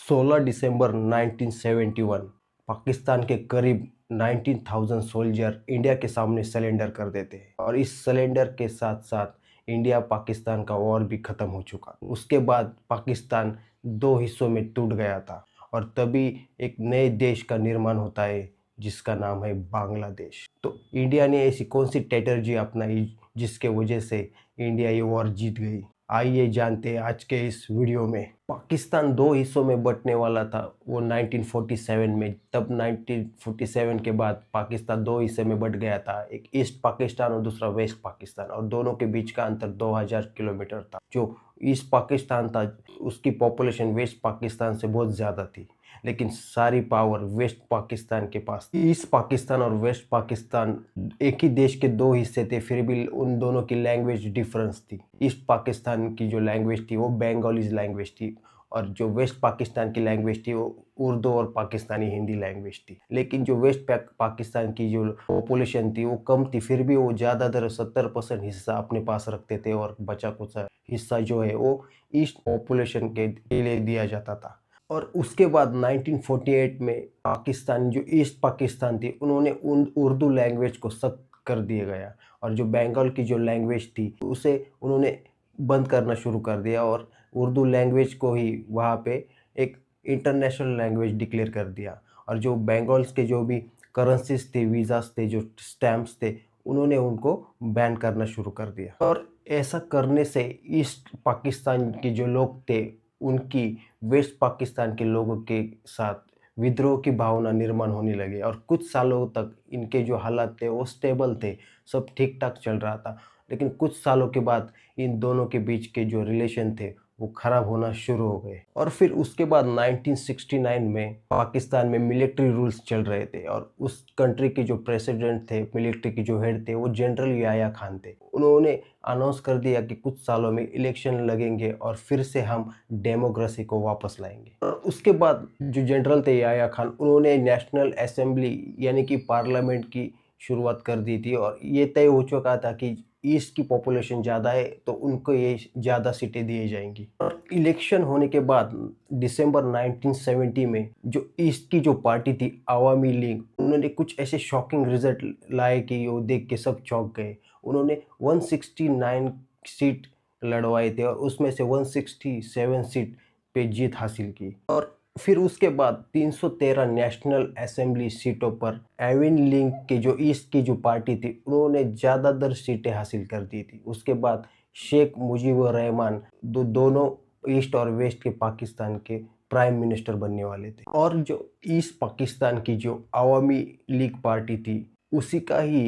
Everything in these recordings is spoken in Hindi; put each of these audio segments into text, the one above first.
16 दिसंबर 1971 पाकिस्तान के करीब 19,000 सोल्जर इंडिया के सामने सरेंडर कर देते हैं और इस सरेंडर के साथ साथ इंडिया पाकिस्तान का वॉर भी खत्म हो चुका। उसके बाद पाकिस्तान दो हिस्सों में टूट गया था और तभी एक नए देश का निर्माण होता है जिसका नाम है बांग्लादेश। तो इंडिया ने ऐसी कौन सी स्ट्रेटजी अपनाई जिसके वजह से इंडिया ये वॉर जीत गई? आइए जानते हैं आज के इस वीडियो में। पाकिस्तान दो हिस्सों में बंटने वाला था वो 1947 में। तब 1947 के बाद पाकिस्तान दो हिस्से में बंट गया था, एक ईस्ट पाकिस्तान और दूसरा वेस्ट पाकिस्तान, और दोनों के बीच का अंतर 2000 किलोमीटर था। जो ईस्ट पाकिस्तान था उसकी पॉपुलेशन वेस्ट पाकिस्तान से बहुत ज़्यादा थी, लेकिन सारी पावर वेस्ट पाकिस्तान के पास। ईस्ट पाकिस्तान और वेस्ट पाकिस्तान एक ही देश के दो हिस्से थे, फिर भी उन दोनों की लैंग्वेज डिफरेंस थी। ईस्ट पाकिस्तान की जो लैंग्वेज थी वो बंगालीज लैंग्वेज थी और जो वेस्ट पाकिस्तान की लैंग्वेज थी वो उर्दू और पाकिस्तानी हिंदी लैंग्वेज थी। लेकिन जो वेस्ट पाकिस्तान की जो पॉपुलेशन थी वो कम थी, फिर भी वो ज़्यादातर 70% हिस्सा अपने पास रखते थे और बचा कुछ हिस्सा जो है वो ईस्ट पॉपुलेशन के लिए दिया जाता था। और उसके बाद 1948 में पाकिस्तान जो ईस्ट पाकिस्तान थी उन्होंने उर्दू लैंग्वेज को सख्त कर दिया गया और जो बंगाल की जो लैंग्वेज थी उसे उन्होंने बंद करना शुरू कर दिया और उर्दू लैंग्वेज को ही वहाँ पे एक इंटरनेशनल लैंग्वेज डिक्लेयर कर दिया। और जो बंगाल्स के जो भी करेंसीज थे, वीज़ास थे, जो स्टैम्प्स थे, उन्होंने उनको बैन करना शुरू कर दिया। और ऐसा करने से ईस्ट पाकिस्तान के जो लोग थे उनकी वेस्ट पाकिस्तान के लोगों के साथ विद्रोह की भावना निर्माण होने लगी और कुछ सालों तक इनके जो हालात थे वो स्टेबल थे, सब ठीक ठाक चल रहा था। लेकिन कुछ सालों के बाद इन दोनों के बीच के जो रिलेशन थे वो खराब होना शुरू हो गए। और फिर उसके बाद 1969 में पाकिस्तान में मिलिट्री रूल्स चल रहे थे और उस कंट्री के जो प्रेसिडेंट थे, मिलिट्री के जो हेड थे, वो जनरल याह्या खान थे। उन्होंने अनाउंस कर दिया कि कुछ सालों में इलेक्शन लगेंगे और फिर से हम डेमोक्रेसी को वापस लाएंगे। और उसके बाद जो जनरल थे याह्या खान, उन्होंने नेशनल असेंबली यानी कि पार्लियामेंट की शुरुआत कर दी थी और ये तय हो चुका था कि ईस्ट की पॉपुलेशन ज़्यादा है तो उनको ये ज़्यादा सीटें दी जाएंगी। और इलेक्शन होने के बाद दिसंबर 1970 में जो ईस्ट की जो पार्टी थी आवामी लीग, उन्होंने कुछ ऐसे शॉकिंग रिजल्ट लाए कि वो देख के सब चौंक गए। उन्होंने 169 सीट लड़वाए थे और उसमें से 167 सीट पे जीत हासिल की। और फिर उसके बाद 313 नेशनल असेंबली सीटों पर एविन लिंक के जो ईस्ट की जो पार्टी थी उन्होंने ज़्यादातर सीटें हासिल कर दी थी। उसके बाद शेख मुजीबुर रहमान दोनों ईस्ट और वेस्ट के पाकिस्तान के प्राइम मिनिस्टर बनने वाले थे। और जो ईस्ट पाकिस्तान की जो अवामी लीग पार्टी थी उसी का ही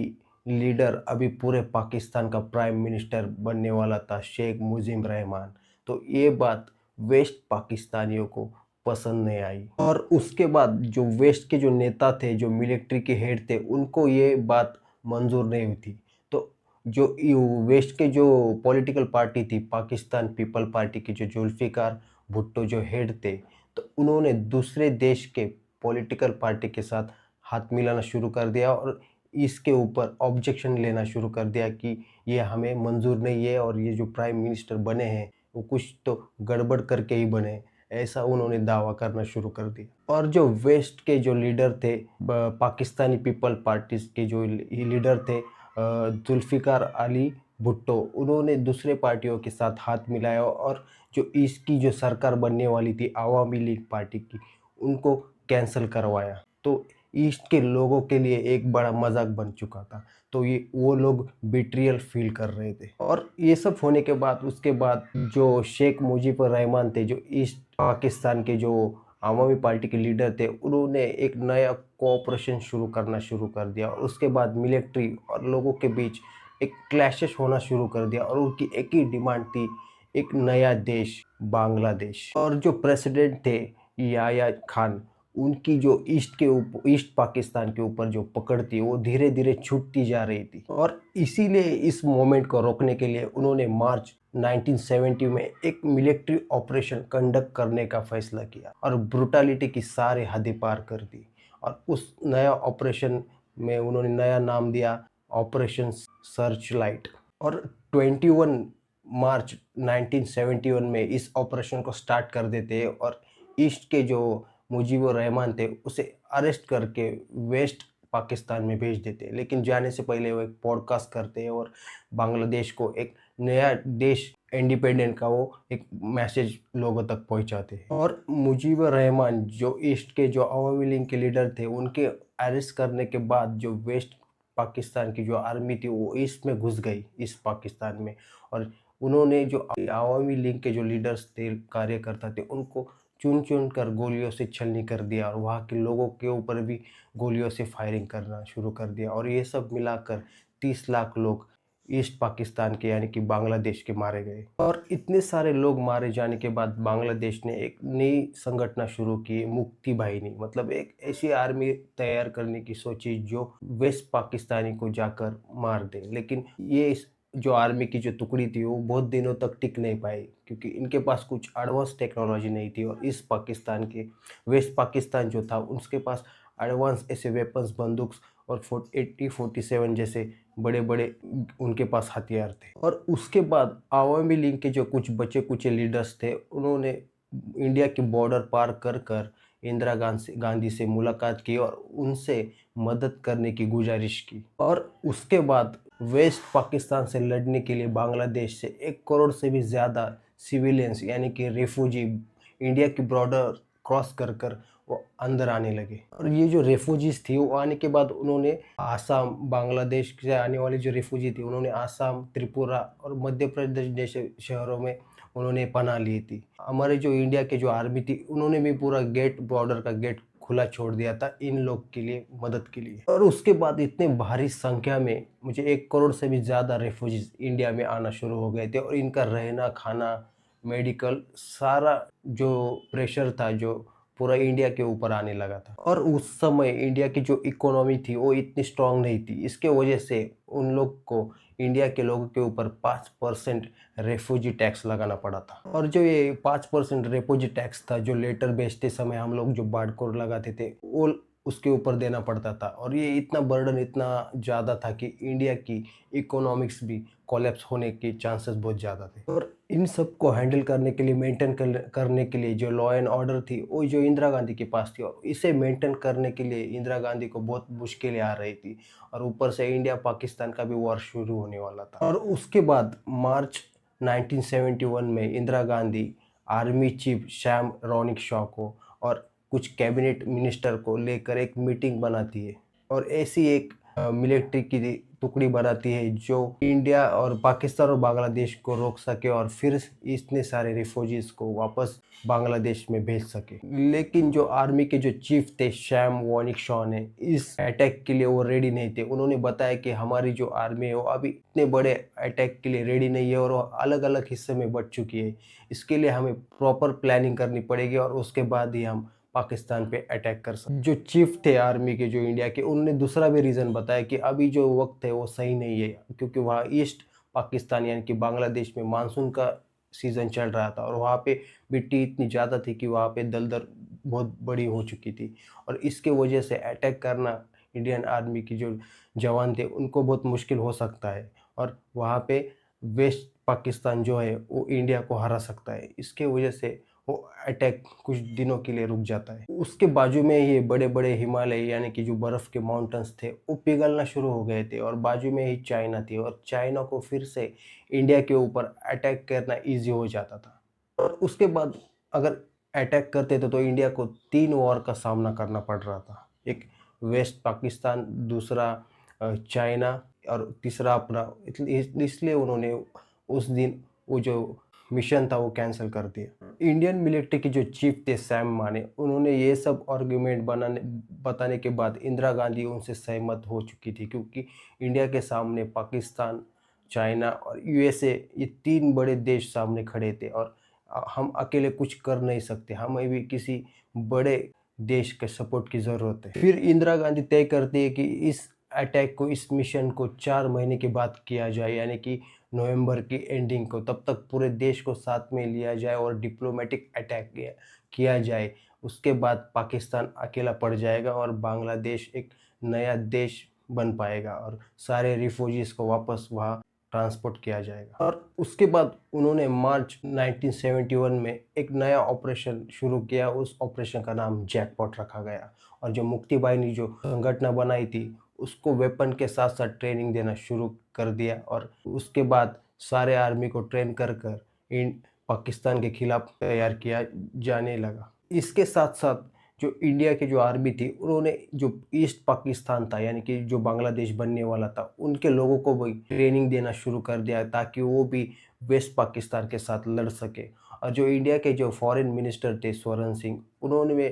लीडर अभी पूरे पाकिस्तान का प्राइम मिनिस्टर बनने वाला था, शेख मुजीबुर रहमान। तो ये बात वेस्ट पाकिस्तानियों को पसंद नहीं आई और उसके बाद जो वेस्ट के जो नेता थे, जो मिलिट्री के हेड थे, उनको ये बात मंजूर नहीं हुई थी। तो जो वेस्ट के जो पॉलिटिकल पार्टी थी, पाकिस्तान पीपल पार्टी के जो जुल्फिकार भुट्टो जो हेड थे, तो उन्होंने दूसरे देश के पॉलिटिकल पार्टी के साथ हाथ मिलाना शुरू कर दिया और इसके ऊपर ऑब्जेक्शन लेना शुरू कर दिया कि ये हमें मंजूर नहीं है और ये जो प्राइम मिनिस्टर बने हैं वो कुछ तो गड़बड़ करके ही बने, ऐसा उन्होंने दावा करना शुरू कर दिया। और जो वेस्ट के जो लीडर थे, पाकिस्तानी पीपल पार्टीज के जो लीडर थे जुल्फिकार अली भुट्टो, उन्होंने दूसरे पार्टियों के साथ हाथ मिलाया और जो इसकी जो सरकार बनने वाली थी आवामी लीग पार्टी की, उनको कैंसिल करवाया। तो ईस्ट के लोगों के लिए एक बड़ा मजाक बन चुका था। तो ये वो लोग बिट्रियल फील कर रहे थे। और ये सब होने के बाद उसके बाद जो शेख मुजीबुर रहमान थे, जो ईस्ट पाकिस्तान के जो आवामी पार्टी के लीडर थे, उन्होंने एक नया कोऑपरेशन शुरू कर दिया और उसके बाद मिलिट्री और लोगों के बीच एक क्लैशेस होना शुरू कर दिया और उनकी एक ही डिमांड थी, एक नया देश बांग्लादेश। और जो प्रेसिडेंट थे याह्या खान, उनकी जो ईस्ट पाकिस्तान के ऊपर जो पकड़ थी वो धीरे धीरे छूटती जा रही थी और इसीलिए इस मोमेंट को रोकने के लिए उन्होंने मार्च 1970 में एक मिलिट्री ऑपरेशन कंडक्ट करने का फैसला किया और ब्रुटलिटी की सारे हदें पार कर दी। और उस नया ऑपरेशन में उन्होंने नया नाम दिया ऑपरेशन सर्च लाइट। और 21 मार्च 1971 में इस ऑपरेशन को स्टार्ट कर देते हैं और ईस्ट के जो मुजीबुर रहमान थे उसे अरेस्ट करके वेस्ट पाकिस्तान में भेज देते, लेकिन जाने से पहले वो एक पॉडकास्ट करते हैं और बांग्लादेश को एक नया देश इंडिपेंडेंट का वो एक मैसेज लोगों तक पहुंचाते हैं। और मुजीबुर रहमान जो ईस्ट के जो अवामी लीग के लीडर थे, उनके अरेस्ट करने के बाद जो वेस्ट पाकिस्तान की जो आर्मी थी वो ईस्ट में घुस गई, ईस्ट पाकिस्तान में। और उन्होंने जो अवामी लीग के जो लीडर्स थे, कार्यकर्ता थे, उनको चुन चुन कर गोलियों से छलनी कर दिया और वहाँ के लोगों के ऊपर भी गोलियों से फायरिंग करना शुरू कर दिया। और ये सब मिलाकर 30 लाख लोग ईस्ट पाकिस्तान के यानी कि बांग्लादेश के मारे गए। और इतने सारे लोग मारे जाने के बाद बांग्लादेश ने एक नई संगठन शुरू की, मुक्ति बाहिनी, मतलब एक ऐसी आर्मी तैयार करने की सोची जो वेस्ट पाकिस्तानी को जाकर मार दे। लेकिन ये जो आर्मी की जो टुकड़ी थी वो बहुत दिनों तक टिक नहीं पाई, क्योंकि इनके पास कुछ एडवांस टेक्नोलॉजी नहीं थी। और इस पाकिस्तान के वेस्ट पाकिस्तान जो था उसके पास एडवांस ऐसे वेपन्स, बंदूक और 47 जैसे बड़े बड़े उनके पास हथियार थे। और उसके बाद आवामी लीग के जो कुछ बचे कुछ लीडर्स थे, उन्होंने इंडिया की बॉर्डर पार कर कर इंदिरा गांधी से मुलाकात की और उनसे मदद करने की गुजारिश की। और उसके बाद वेस्ट पाकिस्तान से लड़ने के लिए बांग्लादेश से 1 करोड़ से भी ज़्यादा सिविलियंस यानी कि रेफ्यूजी इंडिया की बॉर्डर क्रॉस कर कर वो अंदर आने लगे। और ये जो रेफ्यूजीज थी वो आने के बाद उन्होंने आसाम, बांग्लादेश से आने वाले जो रेफ्यूजी थे उन्होंने आसाम, त्रिपुरा और मध्य प्रदेश जैसे शहरों में उन्होंने पनाह ली थी। हमारे जो इंडिया के जो आर्मी थी उन्होंने भी पूरा गेट, बॉर्डर का गेट खुला छोड़ दिया था इन लोग के लिए, मदद के लिए। और उसके बाद इतने भारी संख्या में, मुझे 1 करोड़ से भी ज़्यादा रेफ्यूजीज इंडिया में आना शुरू हो गए थे। और इनका रहना, खाना, मेडिकल, सारा जो प्रेशर था जो पूरा इंडिया के ऊपर आने लगा था। और उस समय इंडिया की जो इकोनॉमी थी वो इतनी स्ट्रांग नहीं थी, इसके वजह से उन लोग को, इंडिया के लोगों के ऊपर 5% रेफ्यूजी टैक्स लगाना पड़ा था। और जो ये 5% रेफ्यूजी टैक्स था, जो लेटर बेचते समय हम लोग जो बाड़कोर लगाते थे, वो उसके ऊपर देना पड़ता था। और ये इतना बर्डन इतना ज़्यादा था कि इंडिया की इकोनॉमिक्स भी कोलैप्स होने के चांसेस बहुत ज़्यादा थे। और इन सब को हैंडल करने के लिए, मेंटेन करने के लिए जो लॉ एंड ऑर्डर थी वो जो इंदिरा गांधी के पास थी, और इसे मेंटेन करने के लिए इंदिरा गांधी को बहुत मुश्किलें आ रही थी। और ऊपर से इंडिया पाकिस्तान का भी वॉर शुरू होने वाला था। और उसके बाद मार्च 1971 में Indira Gandhi army chief Sam Ronic Shaw को और कुछ कैबिनेट मिनिस्टर को लेकर एक मीटिंग बनाती है और ऐसी एक मिलिट्री की टुकड़ी बनाती है जो इंडिया और पाकिस्तान और बांग्लादेश को रोक सके और फिर इतने सारे रिफ्यूजीज को वापस बांग्लादेश में भेज सके। लेकिन जो आर्मी के जो चीफ थे सैम रॉनिक शॉ ने इस अटैक के लिए वो रेडी नहीं थे। उन्होंने बताया कि हमारी जो आर्मी है वो अभी इतने बड़े अटैक के लिए रेडी नहीं है और वो अलग अलग हिस्से में बट चुकी है। इसके लिए हमें प्रॉपर प्लानिंग करनी पड़ेगी और उसके बाद ही हम पाकिस्तान पे अटैक कर सकते। जो चीफ थे आर्मी के जो इंडिया के, उन्होंने दूसरा भी रीज़न बताया कि अभी जो वक्त है वो सही नहीं है, क्योंकि वहाँ ईस्ट पाकिस्तान यानी कि बांग्लादेश में मानसून का सीज़न चल रहा था और वहाँ पे मिट्टी इतनी ज़्यादा थी कि वहाँ पे दलदल बहुत बड़ी हो चुकी थी। और इसके वजह से अटैक करना इंडियन आर्मी की जो जवान थे उनको बहुत मुश्किल हो सकता है और वहाँ पे वेस्ट पाकिस्तान जो है वो इंडिया को हरा सकता है। इसके वजह से वो अटैक कुछ दिनों के लिए रुक जाता है। उसके बाजू में ये बड़े बड़े हिमालय यानी कि जो बर्फ़ के माउंटेन्स थे वो पिघलना शुरू हो गए थे और बाजू में ही चाइना थी और चाइना को फिर से इंडिया के ऊपर अटैक करना ईजी हो जाता था। और उसके बाद अगर अटैक करते थे तो इंडिया को 3 वॉर का सामना करना पड़ रहा था। एक वेस्ट पाकिस्तान, दूसरा चाइना और तीसरा अपना, इसलिए उन्होंने उस दिन वो जो मिशन था वो कैंसिल कर दिया। इंडियन मिलिट्री के जो चीफ थे सैम माने, उन्होंने ये सब आर्गुमेंट बताने के बाद इंदिरा गांधी उनसे सहमत हो चुकी थी, क्योंकि इंडिया के सामने पाकिस्तान, चाइना और यूएसए ये 3 बड़े देश सामने खड़े थे और हम अकेले कुछ कर नहीं सकते, हमें भी किसी बड़े देश के सपोर्ट की ज़रूरत है। फिर इंदिरा गांधी तय करती है कि इस अटैक को, इस मिशन को 4 महीने के बाद किया जाए, यानी कि नवंबर की एंडिंग को। तब तक पूरे देश को साथ में लिया जाए और डिप्लोमेटिक अटैक किया जाए। उसके बाद पाकिस्तान अकेला पड़ जाएगा और बांग्लादेश एक नया देश बन पाएगा और सारे रिफ्यूजीज़ को वापस वहाँ ट्रांसपोर्ट किया जाएगा। और उसके बाद उन्होंने मार्च 1971 में एक नया ऑपरेशन शुरू किया। उस ऑपरेशन का नाम जैकपॉट रखा गया। और जो मुक्ति बाहिनी जो संगठन बनाई थी उसको वेपन के साथ साथ ट्रेनिंग देना शुरू कर दिया। और उसके बाद सारे आर्मी को ट्रेन कर कर इन पाकिस्तान के खिलाफ तैयार किया जाने लगा। इसके साथ साथ जो इंडिया की जो आर्मी थी उन्होंने जो ईस्ट पाकिस्तान था यानी कि जो बांग्लादेश बनने वाला था उनके लोगों को भी ट्रेनिंग देना शुरू कर दिया ताकि वो भी वेस्ट पाकिस्तान के साथ लड़ सके। और जो इंडिया के जो फॉरेन मिनिस्टर थे स्वर्ण सिंह, उन्होंने भी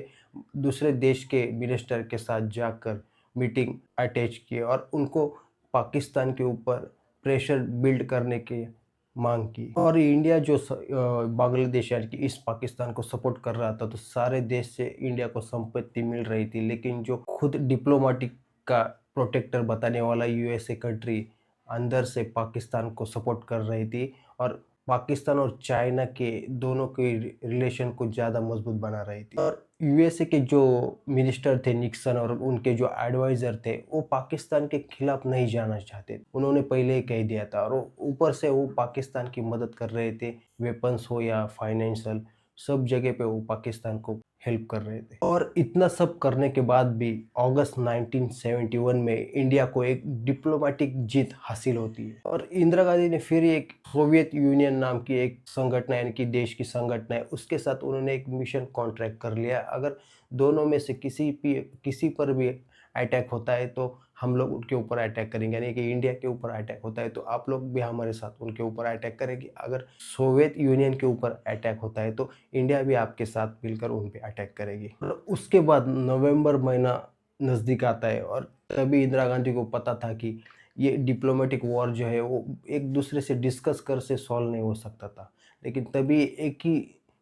दूसरे देश के मिनिस्टर के साथ जाकर मीटिंग अटैच की और उनको पाकिस्तान के ऊपर प्रेशर बिल्ड करने की मांग की। और इंडिया जो बांग्लादेश यानी कि ईस्ट पाकिस्तान को सपोर्ट कर रहा था तो सारे देश से इंडिया को संपत्ति मिल रही थी। लेकिन जो खुद डिप्लोमेटिक का प्रोटेक्टर बताने वाला यूएसए कंट्री अंदर से पाकिस्तान को सपोर्ट कर रही थी और पाकिस्तान और चाइना के दोनों के रिलेशन को ज़्यादा मजबूत बना रही थी। और यूएसए के जो मिनिस्टर थे निक्सन और उनके जो एडवाइज़र थे वो पाकिस्तान के खिलाफ नहीं जाना चाहते। उन्होंने पहले ही कह दिया था। और ऊपर से वो पाकिस्तान की मदद कर रहे थे, वेपन्स हो या फाइनेंशियल, सब जगह पे वो पाकिस्तान को हेल्प कर रहे थे। और इतना सब करने के बाद भी अगस्त 1971 में इंडिया को एक डिप्लोमेटिक जीत हासिल होती है और इंदिरा गांधी ने फिर एक सोवियत यूनियन नाम की एक संगठन यानी कि देश की संगठन है उसके साथ उन्होंने एक मिशन कॉन्ट्रैक्ट कर लिया। अगर दोनों में से किसी पर भी अटैक होता है तो हम लोग उनके ऊपर अटैक करेंगे, यानी कि इंडिया के ऊपर अटैक होता है तो आप लोग भी हमारे साथ उनके ऊपर अटैक करेंगे। अगर सोवियत यूनियन के ऊपर अटैक होता है तो इंडिया भी आपके साथ मिलकर उन पे अटैक करेगी। और उसके बाद नवंबर महीना नज़दीक आता है और तभी इंदिरा गांधी को पता था कि ये डिप्लोमेटिक वॉर जो है वो एक दूसरे से डिस्कस कर से सॉल्व नहीं हो सकता था। लेकिन तभी एक ही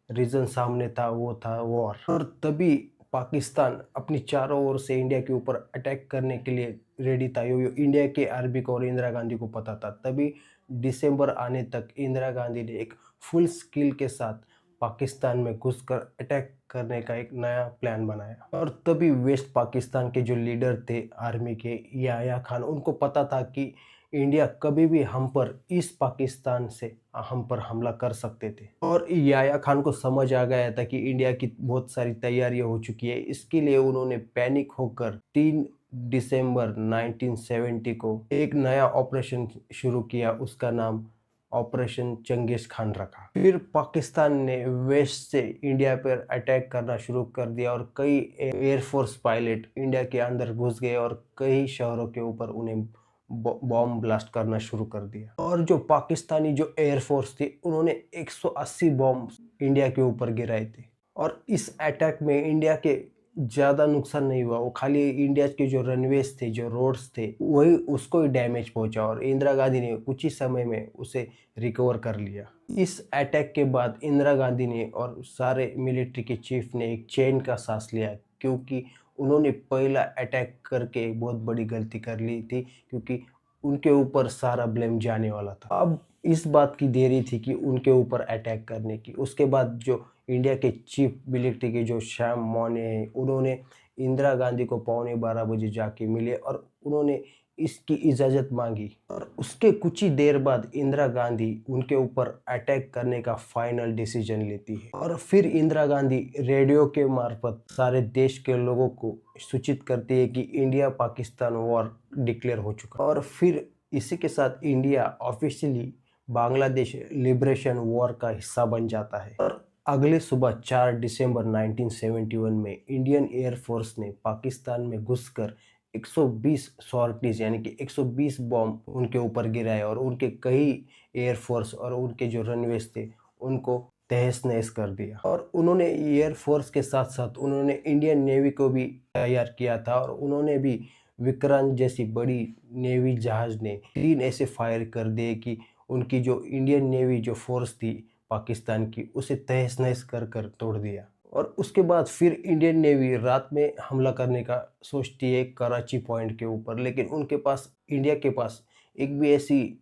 रीज़न सामने था, वो था वॉर। और तभी पाकिस्तान अपनी चारों ओर से इंडिया के ऊपर अटैक करने के लिए रेडी था। यो इंडिया के आर्मी को और इंदिरा गांधी को पता था। तभी दिसंबर आने तक इंदिरा गांधी ने एक फुल स्किल के साथ पाकिस्तान में घुसकर अटैक करने का एक नया प्लान बनाया। और तभी वेस्ट पाकिस्तान के जो लीडर थे आर्मी के, याया खान, उनको पता था कि इंडिया कभी भी हम पर ईस्ट पाकिस्तान से हम पर हमला कर सकते थे। और याया खान को समझ आ गया था कि इंडिया की बहुत सारी तैयारियां हो चुकी है। इसके लिए उन्होंने पैनिक होकर 3 दिसंबर 1970 को एक नया ऑपरेशन शुरू किया। उसका नाम ऑपरेशन चंगेज खान रखा। फिर पाकिस्तान ने वेस्ट से इंडिया पर अटैक करना शुरू कर दिया और कई एयरफोर्स पायलट इंडिया के अंदर घुस गए और कई शहरों के ऊपर उन्हें बॉम्ब ब्लास्ट करना शुरू कर दिया। और जो पाकिस्तानी जो एयरफोर्स थी उन्होंने 180 बॉम्ब इंडिया के ऊपर गिराए थे। और इस अटैक में इंडिया के ज़्यादा नुकसान नहीं हुआ, वो खाली इंडिया के जो रनवेज थे, जो रोड्स थे, वही उसको ही डैमेज पहुंचा और इंदिरा गांधी ने कुछ ही समय में उसे रिकवर कर लिया। इस अटैक के बाद इंदिरा गांधी ने और सारे मिलिट्री के चीफ ने एक चैन का सांस लिया क्योंकि उन्होंने पहला अटैक करके बहुत बड़ी गलती कर ली थी क्योंकि उनके ऊपर सारा ब्लेम जाने वाला था। अब इस बात की देरी थी कि उनके ऊपर अटैक करने की। उसके बाद जो इंडिया के चीफ मिलिट्री के जो श्याम मौर्य हैं उन्होंने इंदिरा गांधी को 11:15 बजे जाके मिले और उन्होंने इसकी इजाज़त मांगी। और उसके कुछ ही देर बाद इंदिरा गांधी उनके ऊपर अटैक करने का फाइनल डिसीजन लेती है। और फिर इंदिरा गांधी रेडियो के मार्फत सारे देश के लोगों को सूचित करती है कि इंडिया पाकिस्तान वॉर डिक्लेयर हो चुका। और फिर इसी के साथ India officially Bangladesh liberation war का हिस्सा बन जाता है। और अगले सुबह 4 दिसंबर 1971 में इंडियन एयरफोर्स ने पाकिस्तान में घुसकर 120 सॉर्टीज यानी कि 120 बॉम्ब उनके ऊपर गिराए और उनके कई एयरफोर्स और उनके जो रनवेज थे उनको तहस नहस कर दिया। और उन्होंने एयरफोर्स के साथ साथ उन्होंने इंडियन नेवी को भी तैयार किया था और उन्होंने भी विक्रांत जैसी बड़ी नेवी जहाज ने 3 ऐसे फायर कर दिए कि उनकी जो इंडियन नेवी जो फोर्स थी पाकिस्तान की उसे तहस नहस कर कर तोड़ दिया। और उसके बाद फिर इंडियन नेवी रात में हमला करने का सोचती है कराची पॉइंट के ऊपर, लेकिन उनके पास, इंडिया के पास एक भी ऐसी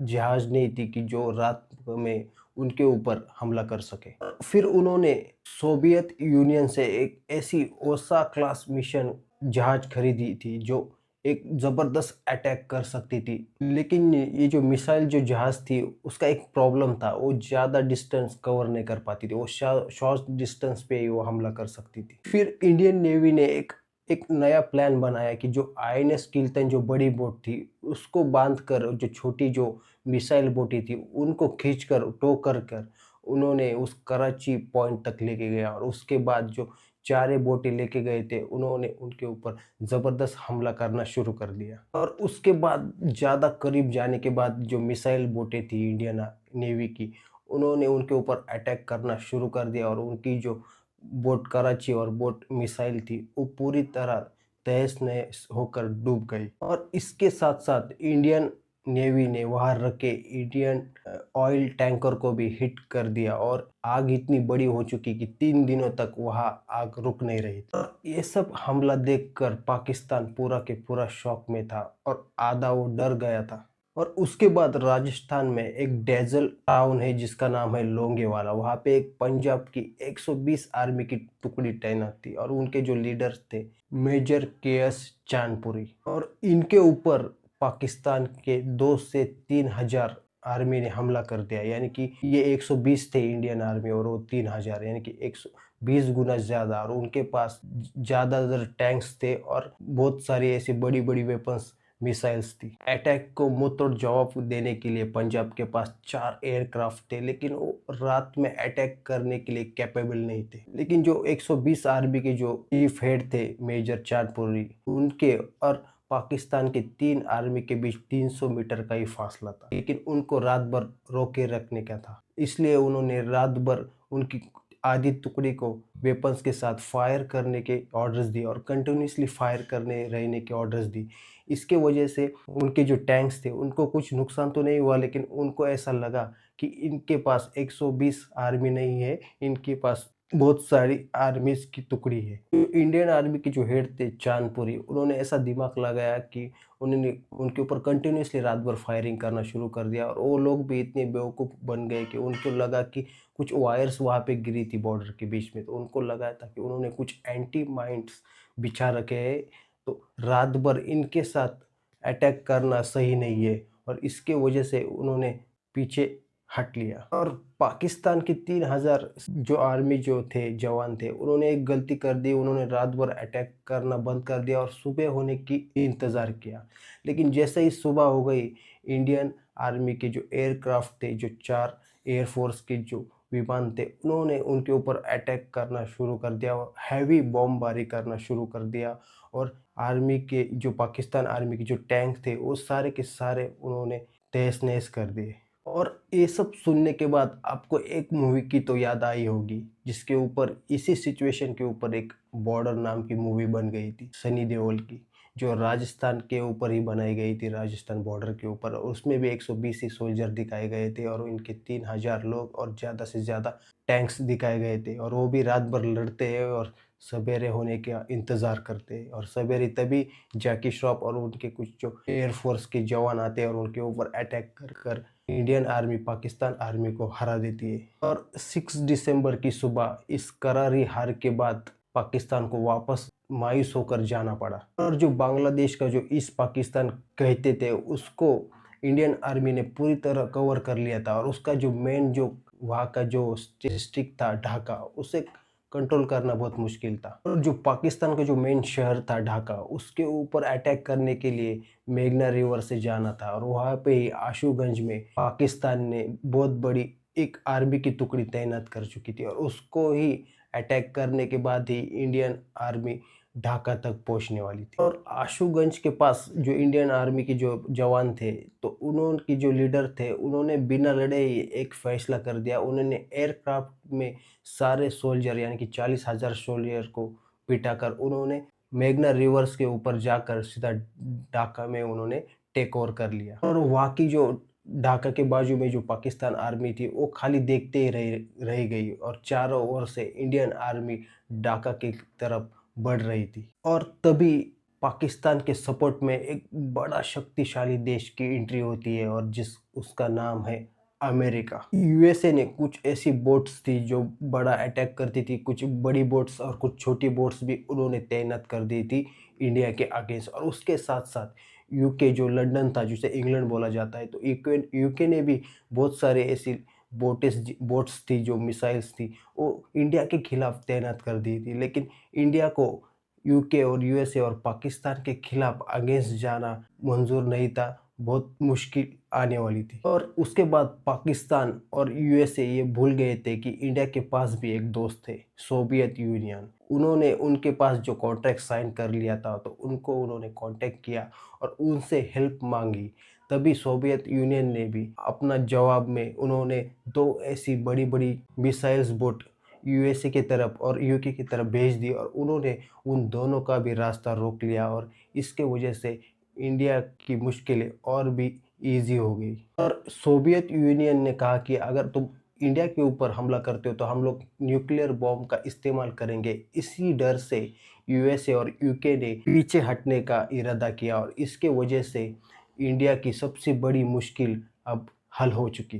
जहाज नहीं थी कि जो रात में उनके ऊपर हमला कर सके। फिर उन्होंने सोवियत यूनियन से एक ऐसी ओसा क्लास मिशन जहाज खरीदी थी जो एक ज़बरदस्त अटैक कर सकती थी। लेकिन ये जो मिसाइल जो जहाज़ थी उसका एक प्रॉब्लम था, वो ज़्यादा डिस्टेंस कवर नहीं कर पाती थी, वो शॉर्ट डिस्टेंस पे ही वो हमला कर सकती थी। फिर इंडियन नेवी ने एक एक नया प्लान बनाया कि जो आईएनएस किल्टन जो बड़ी बोट थी उसको बांध कर जो छोटी जो मिसाइल बोटी थी उनको खींच कर टो कर उन्होंने उस कराची पॉइंट तक लेके गया, और उसके बाद जो चारे बोटे लेके गए थे उन्होंने उनके ऊपर ज़बरदस्त हमला करना शुरू कर दिया। और उसके बाद ज़्यादा करीब जाने के बाद जो मिसाइल बोटें थी इंडियन नेवी की, उन्होंने उनके ऊपर अटैक करना शुरू कर दिया, और उनकी जो बोट कराची और बोट मिसाइल थी वो पूरी तरह तहस-नहस होकर डूब गई। और इसके साथ-साथ इंडियन नेवी ने वहाँ रखे इंडियन ऑयल टैंकर को भी हिट कर दिया, और आग इतनी बड़ी हो चुकी कि 3 दिनों तक वहाँ आग रुक नहीं रही थी। और ये सब हमला देखकर पाकिस्तान पूरा के पूरा शॉक में था, और आधा वो डर गया था। और उसके बाद राजस्थान में एक डेजल टाउन है जिसका नाम है लोंगेवाला। वहाँ पे एक पंजाब की 120 आर्मी की टुकड़ी तैनात थी, और उनके जो लीडर्स थे मेजर के.एस. चांदपुरी, और इनके ऊपर पाकिस्तान के 2 से 3,000 आर्मी ने हमला कर दिया। यानी कि ये 120 थे इंडियन आर्मी, और वो 3,000 यानी कि 120 गुना ज़्यादा। और उनके पास ज़्यादातर टैंक्स थे और बहुत सारी ऐसी बड़ी-बड़ी वेपन्स मिसाइल्स थी। अटैक को मुंहतोड़ जवाब देने के लिए पंजाब के पास 4 एयरक्राफ्ट थे, लेकिन वो रात में अटैक करने के लिए कैपेबल नहीं थे। लेकिन जो 120 आर्मी के जो चीफ हेड थे मेजर चांदपुरी, उनके और पाकिस्तान के 3 आर्मी के बीच 300 मीटर का ही फासला था, लेकिन उनको रात भर रोके रखने का था। इसलिए उन्होंने रात भर उनकी आधी टुकड़ी को वेपन्स के साथ फायर करने के ऑर्डर्स दिए, और कंटिन्यूसली फायर करने रहने के ऑर्डर्स दी। इसके वजह से उनके जो टैंक्स थे उनको कुछ नुकसान तो नहीं हुआ, लेकिन उनको ऐसा लगा कि इनके पास 120 आर्मी नहीं है, इनके पास बहुत सारी आर्मीज की टुकड़ी है। तो इंडियन आर्मी के जो हेड थे चांदपुरी, उन्होंने ऐसा दिमाग लगाया कि उन्होंने उनके ऊपर कंटिन्यूसली रात भर फायरिंग करना शुरू कर दिया, और वो लोग भी इतने बेवकूफ़ बन गए कि उनको लगा कि कुछ वायर्स वहाँ पे गिरी थी बॉर्डर के बीच में, तो उनको लगा था कि उन्होंने कुछ एंटी माइन्स बिछा रखे हैं, तो रात भर इनके साथ अटैक करना सही नहीं है, और इसके वजह से उन्होंने पीछे हट लिया। और पाकिस्तान के 3,000 जो आर्मी जो थे जवान थे, उन्होंने एक गलती कर दी, उन्होंने रात भर अटैक करना बंद कर दिया और सुबह होने की इंतज़ार किया। लेकिन जैसे ही सुबह हो गई, इंडियन आर्मी के जो एयरक्राफ्ट थे, जो 4 एयरफोर्स के जो विमान थे, उन्होंने उनके ऊपर अटैक करना शुरू कर दिया और हैवी बमबारी करना शुरू कर दिया। और आर्मी के जो पाकिस्तान आर्मी के जो टैंक थे वो सारे के सारे उन्होंने तहस-नहस कर दिए। और ये सब सुनने के बाद आपको एक मूवी की तो याद आई होगी, जिसके ऊपर इसी सिचुएशन के ऊपर एक बॉर्डर नाम की मूवी बन गई थी सनी देओल की, जो राजस्थान के ऊपर ही बनाई गई थी, राजस्थान बॉर्डर के ऊपर। उसमें भी 120 ही सोल्जर दिखाए गए थे, और इनके 3,000 लोग और ज़्यादा से ज़्यादा टैंक्स दिखाए गए थे, और वो भी रात भर लड़ते हैं और सवेरे होने का इंतज़ार करते हैं। और सवेरे तभी जैकी श्रॉफ और उनके कुछ जो एयरफोर्स के जवान आते हैं और उनके ऊपर अटैक कर कर इंडियन आर्मी पाकिस्तान आर्मी को हरा देती है। और 6 दिसंबर की सुबह इस करारी हार के बाद पाकिस्तान को वापस मायूस होकर जाना पड़ा, और जो बांग्लादेश का जो ईस्ट पाकिस्तान कहते थे उसको इंडियन आर्मी ने पूरी तरह कवर कर लिया था, और उसका जो मेन जो वहाँ का जो डिस्ट्रिक्ट था ढाका, उसे कंट्रोल करना बहुत मुश्किल था। और जो पाकिस्तान का जो मेन शहर था ढाका, उसके ऊपर अटैक करने के लिए मेघना रिवर से जाना था, और वहाँ पे ही आशुगंज में पाकिस्तान ने बहुत बड़ी एक आर्मी की टुकड़ी तैनात कर चुकी थी, और उसको ही अटैक करने के बाद ही इंडियन आर्मी ढाका तक पहुंचने वाली थी। और आशुगंज के पास जो इंडियन आर्मी के जो जवान थे, तो उन्होंने जो लीडर थे, उन्होंने बिना लड़े ही एक फैसला कर दिया। उन्होंने एयरक्राफ्ट में सारे सोल्जर यानी कि 40,000 सोल्जर को पिटाकर उन्होंने मेघना रिवर्स के ऊपर जाकर सीधा ढाका में उन्होंने टेक ओवर कर लिया। और वहाँ की जो ढाका के बाजू में जो पाकिस्तान आर्मी थी वो खाली देखते ही रह गई, और चारों ओर से इंडियन आर्मी ढाका की तरफ बढ़ रही थी। और तभी पाकिस्तान के सपोर्ट में एक बड़ा शक्तिशाली देश की एंट्री होती है, और जिस उसका नाम है अमेरिका। यूएसए ने कुछ ऐसी बोट्स थी जो बड़ा अटैक करती थी, कुछ बड़ी बोट्स और कुछ छोटी बोट्स भी उन्होंने तैनात कर दी थी इंडिया के अगेंस्ट। और उसके साथ साथ यूके जो लंदन था, जिसे इंग्लैंड बोला जाता है, तो यूके ने भी बहुत सारे ऐसी बोट्स थी जो मिसाइल्स थी वो इंडिया के खिलाफ तैनात कर दी थी। लेकिन इंडिया को यूके और यूएसए और पाकिस्तान के खिलाफ अगेंस्ट जाना मंजूर नहीं था, बहुत मुश्किल आने वाली थी। और उसके बाद पाकिस्तान और यूएसए ये भूल गए थे कि इंडिया के पास भी एक दोस्त थे, सोवियत यूनियन। उन्होंने उनके पास जो कॉन्ट्रैक्ट साइन कर लिया था, तो उन्होंने कांटेक्ट किया और उनसे हेल्प मांगी। तभी सोवियत यूनियन ने भी अपना जवाब में उन्होंने दो ऐसी बड़ी बड़ी मिसाइल्स बोट यूएसए की तरफ और यूके की तरफ भेज दी और उन्होंने उन दोनों का भी रास्ता रोक लिया। और इसके वजह से इंडिया की मुश्किलें और भी ईजी हो गई। और सोवियत यूनियन ने कहा कि अगर तुम इंडिया के ऊपर हमला करते हो तो हम लोग न्यूक्लियर बॉम्ब का इस्तेमाल करेंगे। इसी डर से यूएसए और यूके ने पीछे हटने का इरादा किया और इसके वजह से इंडिया की सबसे बड़ी मुश्किल अब हल हो चुकी।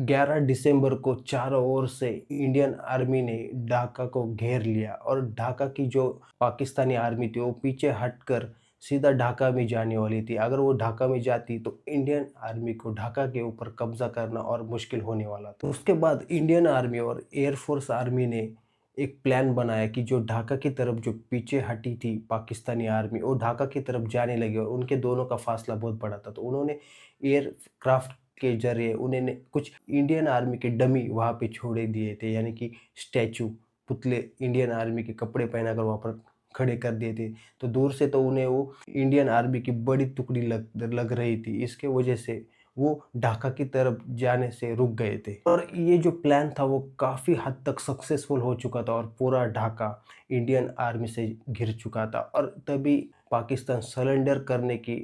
11 दिसंबर को चारों ओर से इंडियन आर्मी ने ढाका को घेर लिया और ढाका की जो पाकिस्तानी आर्मी थी वो पीछे हटकर सीधा ढाका में जाने वाली थी। अगर वो ढाका में जाती तो इंडियन आर्मी को ढाका के ऊपर कब्जा करना और मुश्किल होने वाला था। उसके बाद इंडियन आर्मी और एयरफोर्स आर्मी ने एक प्लान बनाया कि जो ढाका की तरफ जो पीछे हटी थी पाकिस्तानी आर्मी, वो ढाका की तरफ जाने लगे और उनके दोनों का फासला बहुत बड़ा था। तो उन्होंने एयरक्राफ्ट के जरिए उन्होंने कुछ इंडियन आर्मी के डमी वहाँ पे छोड़े दिए थे, यानी कि स्टैचू, पुतले इंडियन आर्मी के कपड़े पहनाकर वहाँ पर खड़े कर दिए थे। तो दूर से तो उन्हें वो इंडियन आर्मी की बड़ी टुकड़ी लग रही थी। इसके वजह से वो ढाका की तरफ जाने से रुक गए थे। और ये जो प्लान था वो काफ़ी हद तक सक्सेसफुल हो चुका था और पूरा ढाका इंडियन आर्मी से घिर चुका था। और तभी पाकिस्तान सरेंडर करने की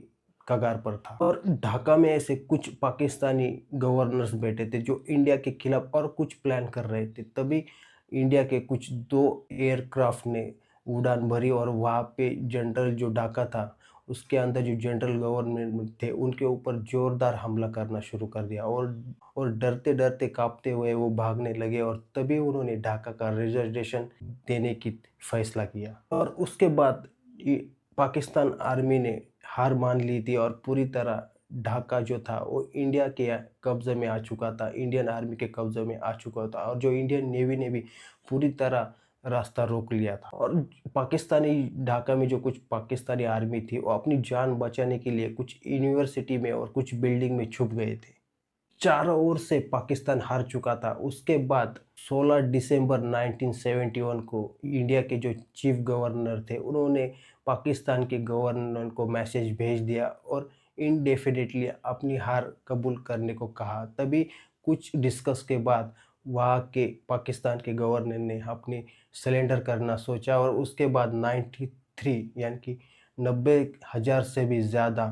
कगार पर था। और ढाका में ऐसे कुछ पाकिस्तानी गवर्नर्स बैठे थे जो इंडिया के खिलाफ और कुछ प्लान कर रहे थे। तभी इंडिया के कुछ दो एयरक्राफ्ट ने उड़ान भरी और वहाँ पे जनरल जो ढाका था उसके अंदर जो जनरल गवर्नमेंट थे उनके ऊपर जोरदार हमला करना शुरू कर दिया। और डरते डरते कांपते हुए वो भागने लगे और तभी उन्होंने ढाका का रिजर्वेशन देने की फैसला किया। और उसके बाद पाकिस्तान आर्मी ने हार मान ली थी और पूरी तरह ढाका जो था वो इंडिया के कब्जे में आ चुका था, इंडियन आर्मी के कब्जे में आ चुका था। और जो इंडियन नेवी ने भी पूरी तरह रास्ता रोक लिया था। और पाकिस्तानी ढाका में जो कुछ पाकिस्तानी आर्मी थी वो अपनी जान बचाने के लिए कुछ यूनिवर्सिटी में और कुछ बिल्डिंग में छुप गए थे। चारों ओर से पाकिस्तान हार चुका था। उसके बाद 16 दिसंबर 1971 को इंडिया के जो चीफ गवर्नर थे उन्होंने पाकिस्तान के गवर्नर को मैसेज भेज दिया और इनडेफिनेटली अपनी हार कबूल करने को कहा। तभी कुछ डिस्कस के बाद वहाँ के पाकिस्तान के गवर्नर ने अपनी सरेंडर करना सोचा और उसके बाद 93 यानी कि 90,000 से भी ज़्यादा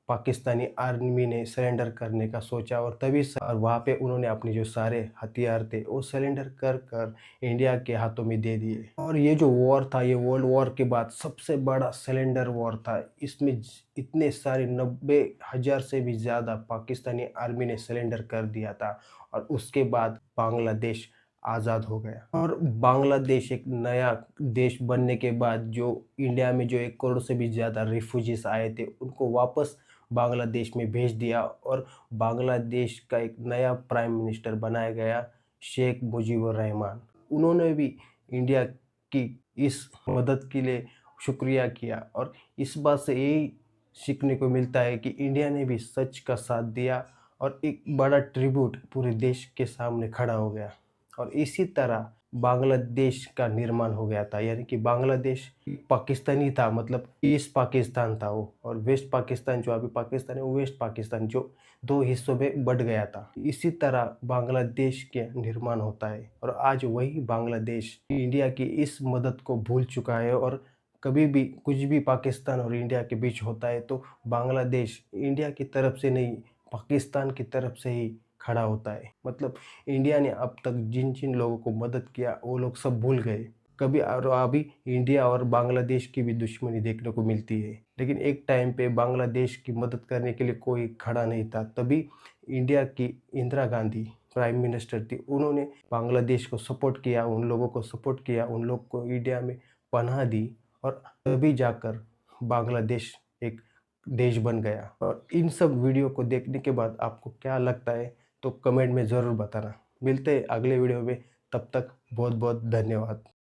पाकिस्तानी आर्मी ने सरेंडर करने का सोचा। और तभी और वहाँ पे उन्होंने अपने जो सारे हथियार थे वो सरेंडर कर कर इंडिया के हाथों में दे दिए। और ये जो वॉर था ये वर्ल्ड वॉर के बाद सबसे बड़ा सरेंडर वॉर था। इसमें इतने सारे 90,000 से भी ज़्यादा पाकिस्तानी आर्मी ने सरेंडर कर दिया था। और उसके बाद बांग्लादेश आज़ाद हो गया। और बांग्लादेश एक नया देश बनने के बाद जो इंडिया में जो 1 करोड़ से भी ज़्यादा रिफ्यूजीज आए थे उनको वापस बांग्लादेश में भेज दिया और बांग्लादेश का एक नया प्राइम मिनिस्टर बनाया गया, शेख मुजीबुर रहमान। उन्होंने भी इंडिया की इस मदद के लिए शुक्रिया किया। और इस बात से यही सीखने को मिलता है कि इंडिया ने भी सच का साथ दिया और एक बड़ा ट्रिब्यूट पूरे देश के सामने खड़ा हो गया। और इसी तरह बांग्लादेश का निर्माण हो गया था, यानी कि बांग्लादेश पाकिस्तानी था, मतलब ईस्ट पाकिस्तान था वो, और वेस्ट पाकिस्तान जो अभी पाकिस्तान है वो वेस्ट पाकिस्तान जो 2 हिस्सों में बट गया था। इसी तरह बांग्लादेश के निर्माण होता है और आज वही बांग्लादेश इंडिया की इस मदद को भूल चुका है। और कभी भी कुछ भी पाकिस्तान और इंडिया के बीच होता है तो बांग्लादेश इंडिया की तरफ से नहीं पाकिस्तान की तरफ से ही खड़ा होता है। मतलब इंडिया ने अब तक जिन जिन लोगों को मदद किया वो लोग सब भूल गए। कभी और अभी इंडिया और बांग्लादेश की भी दुश्मनी देखने को मिलती है, लेकिन एक टाइम पे बांग्लादेश की मदद करने के लिए कोई खड़ा नहीं था। तभी इंडिया की इंदिरा गांधी प्राइम मिनिस्टर थी, उन्होंने बांग्लादेश को सपोर्ट किया, उन लोगों को सपोर्ट किया, उन लोग को इंडिया में पनाह दी और तभी जाकर बांग्लादेश एक देश बन गया। और इन सब वीडियो को देखने के बाद आपको क्या लगता है तो कमेंट में ज़रूर बताना। मिलते हैं अगले वीडियो में, तब तक बहुत बहुत धन्यवाद।